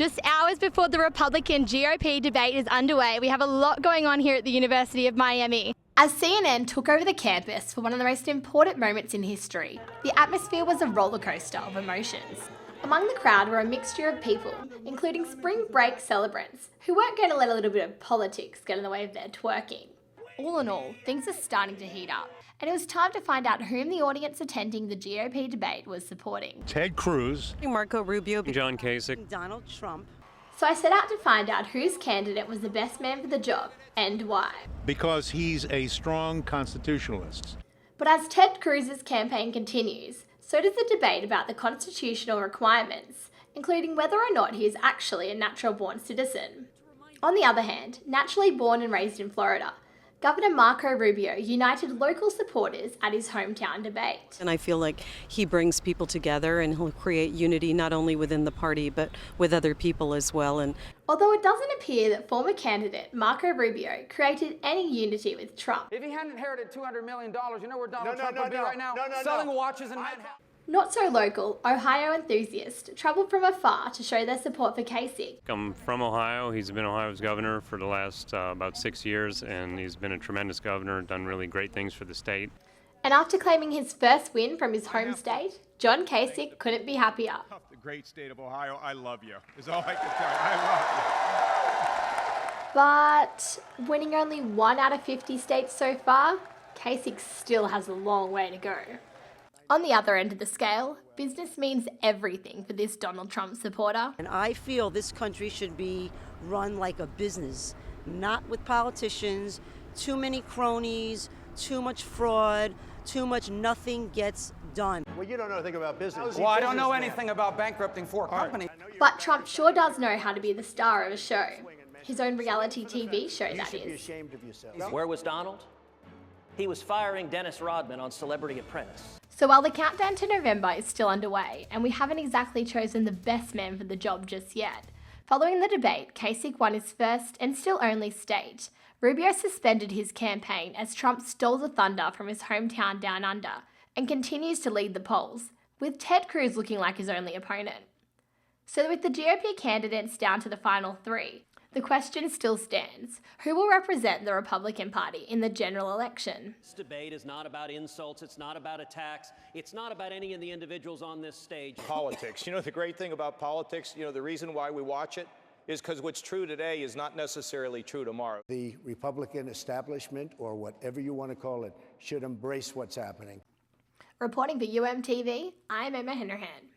Just hours before the Republican GOP debate is underway, we have a lot going on here at the University of Miami. As CNN took over the campus for one of the most important moments in history, the atmosphere was a roller coaster of emotions. Among the crowd were a mixture of people, including spring break celebrants, who weren't going to let a little bit of politics get in the way of their twerking. All in all, things are starting to heat up, and it was time to find out whom the audience attending the GOP debate was supporting. Ted Cruz, Marco Rubio, John Kasich, Donald Trump. So I set out to find out whose candidate was the best man for the job and why. because he's a strong constitutionalist. But as Ted Cruz's campaign continues, so does the debate about the constitutional requirements, including whether or not he is actually a natural-born citizen. On the other hand, naturally born and raised in Florida, Governor Marco Rubio united local supporters at his hometown debate. And I feel like he brings people together and he'll create unity not only within the party but with other people as well. And although it doesn't appear that former candidate Marco Rubio created any unity with Trump. If he hadn't inherited $200 million, you know where Donald Trump would be right now? Selling watches in Manhattan. Not so local, Ohio enthusiasts travelled from afar to show their support for Kasich. I'm from Ohio. He's been Ohio's governor for the last about 6 years, and he's been a tremendous governor, done really great things for the state. And after claiming his first win from his home state, John Kasich couldn't be happier. The great state of Ohio, I love you, is all I can tell you. I love But winning only 1 out of 50 states so far, Kasich still has a long way to go. On the other end of the scale, business means everything for this Donald Trump supporter. And I feel this country should be run like a business, not with politicians, too many cronies, too much fraud, too much nothing gets done. Well, you don't know anything about business. Well, I don't know anything about bankrupting 4 companies. But Trump sure does know how to be the star of a show. His own reality TV show, You that should be is. ashamed of yourself. Where was Donald? He was firing Dennis Rodman on Celebrity Apprentice. So while the countdown to November is still underway, and we haven't exactly chosen the best man for the job just yet, following the debate, Kasich won his first and still only state. Rubio suspended his campaign as Trump stole the thunder from his hometown down under and continues to lead the polls, with Ted Cruz looking like his only opponent. So with the GOP candidates down to the final 3, the question still stands: who will represent the Republican Party in the general election? This debate is not about insults, it's not about attacks, it's not about any of the individuals on this stage. Politics. You know, the great thing about politics, the reason why we watch it is because what's true today is not necessarily true tomorrow. The Republican establishment, or whatever you want to call it, should embrace what's happening. Reporting for UMTV, I'm Emma Henderhan.